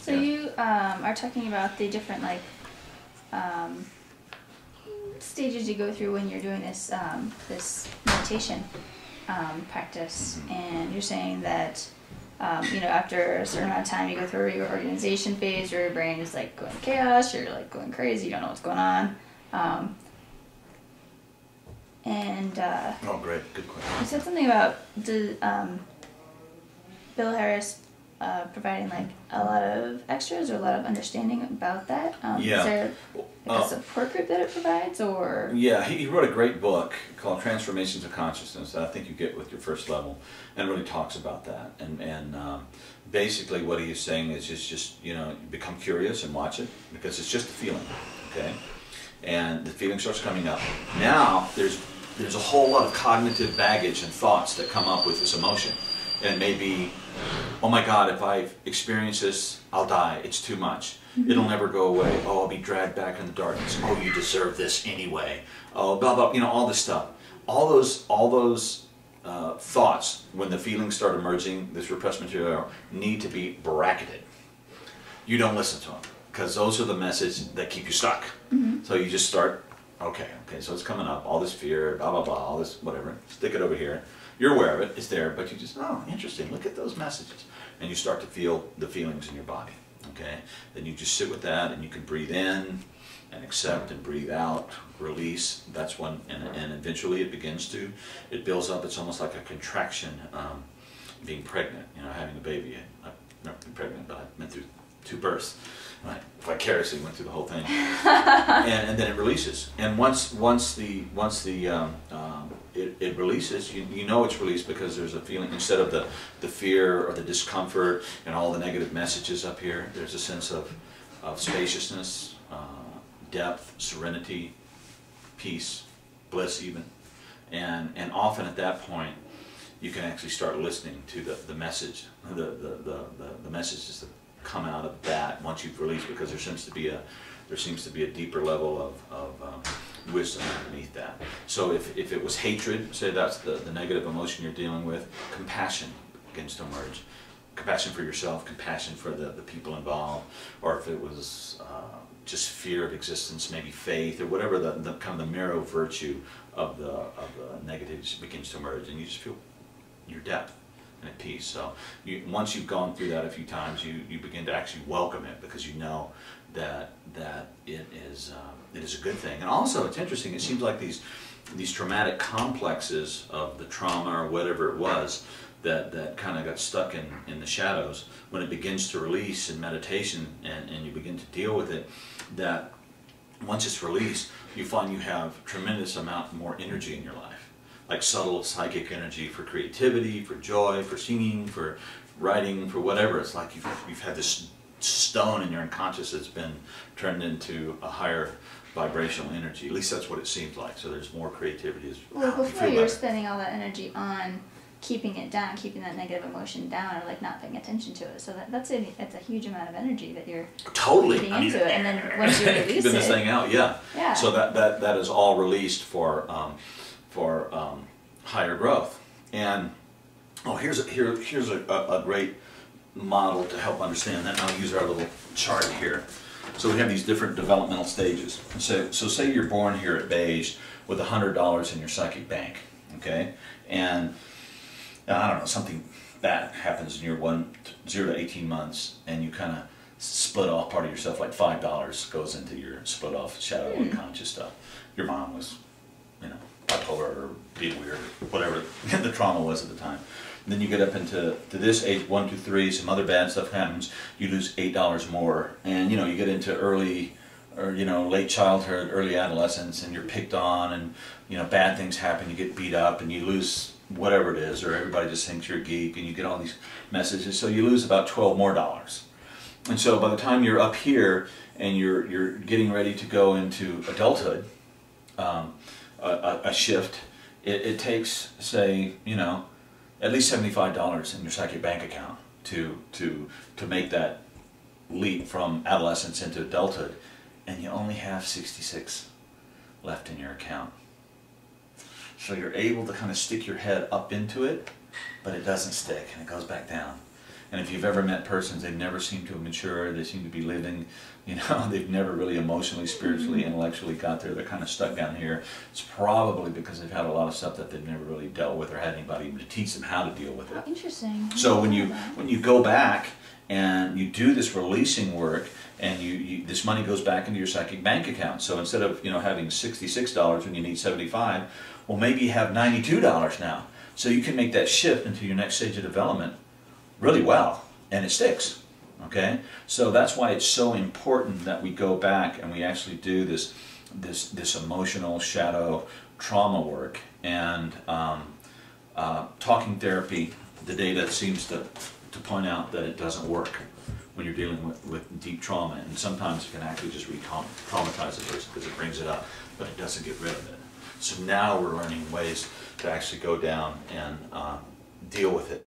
So you are talking about the different like stages you go through when you're doing this this meditation practice, and you're saying that you know, after a certain amount of time you go through your organization phase, your brain is like going chaos, you're like going crazy, you don't know what's going on. Oh, great, good question. You said something about Bill Harris providing like a lot of extras or a lot of understanding about that. Yeah. Is there like a support group that it provides, or? Yeah, he wrote a great book called Transformations of Consciousness that I think you get with your first level, and really talks about that. And basically what he is saying is just you know, become curious and watch it, because it's just a feeling, okay? And the feeling starts coming up. Now there's a whole lot of cognitive baggage and thoughts that come up with this emotion. And it may be, oh my God, if I experience this, I'll die. It's too much. It'll never go away. Oh, I'll be dragged back in the darkness. Oh, you deserve this anyway. Oh, blah, blah, you know, all this stuff. All those thoughts, when the feelings start emerging, this repressed material, need to be bracketed. You don't listen to them, because those are the messages that keep you stuck. So you just start, okay, so it's coming up, all this fear, blah, blah, blah, all this whatever, stick it over here. You're aware of it, it's there, but you just, oh, interesting, look at those messages. And you start to feel the feelings in your body, okay? Then you just sit with that, and you can breathe in and accept and breathe out, release. That's when, and eventually it begins to, it builds up. It's almost like a contraction, being pregnant, you know, having a baby. I've never been pregnant, but I've been through 2 births. Right, vicariously went through the whole thing, and then it releases. And once it releases, you know it's released, because there's a feeling, instead of the fear or the discomfort and all the negative messages up here, there's a sense of spaciousness, depth, serenity, peace, bliss even, and often at that point you can actually start listening to the message, the messages that come out of that once you've released, because there seems to be a deeper level of wisdom underneath that. So if it was hatred, say that's the negative emotion you're dealing with, compassion begins to emerge. Compassion for yourself, compassion for the people involved, or if it was just fear of existence, maybe faith, or whatever the kind of the mirror virtue of the negatives begins to emerge, and you just feel your depth and at peace. So once you've gone through that a few times, you begin to actually welcome it, because you know that it is a good thing. And also, it's interesting, it seems like these traumatic complexes of the trauma or whatever it was that kind of got stuck in the shadows, when it begins to release in meditation and you begin to deal with it, that once it's released, you find you have tremendous amount more energy in your life. Like subtle psychic energy for creativity, for joy, for singing, for writing, for whatever. It's like you've had this stone in your unconscious that's been turned into a higher vibrational energy. At least that's what it seems like. So there's more creativity. Well, before you were spending all that energy on keeping it down, keeping that negative emotion down, or like not paying attention to it. So that's a huge amount of energy that you're putting into it. And then once you release it, keeping this thing out, yeah. So that is all released for higher growth. And here's a great model to help understand that. And I'll use our little chart here. So we have these different developmental stages. So say you're born here at beige with $100 in your psychic bank, okay? And I don't know, something bad happens in your 0 to 18 months, and you kind of split off part of yourself, like $5 goes into your split off shadow unconscious stuff. Your mom was, you know, bipolar or being weird, whatever the trauma was at the time. And then you get up into this age, 1, 2, 3, some other bad stuff happens, you lose $8 more, and you know, you get into early, or you know, late childhood, early adolescence, and you're picked on, and you know, bad things happen, you get beat up, and you lose whatever it is, or everybody just thinks you're a geek, and you get all these messages, so you lose about $12 more. And so by the time you're up here and you're getting ready to go into adulthood, a shift, it takes, say, you know, at least $75 in your psychic bank account to make that leap from adolescence into adulthood, and you only have 66 left in your account. So you're able to kind of stick your head up into it, but it doesn't stick, and it goes back down. And if you've ever met persons, they never seem to have matured. They seem to be living, you know, they've never really emotionally, spiritually, intellectually got there. They're kind of stuck down here. It's probably because they've had a lot of stuff that they've never really dealt with or had anybody even to teach them how to deal with it. Oh, interesting. So when you go back and you do this releasing work, and this money goes back into your psychic bank account. So instead of, you know, having $66 when you need 75, well, maybe you have $92 now. So you can make that shift into your next stage of development really well, and it sticks. Okay, so that's why it's so important that we go back and we actually do this emotional shadow trauma work. And talking therapy, the data seems to point out that it doesn't work when you're dealing with deep trauma, and sometimes it can actually just re-traumatize the person because it brings it up, but it doesn't get rid of it. So now we're learning ways to actually go down and deal with it.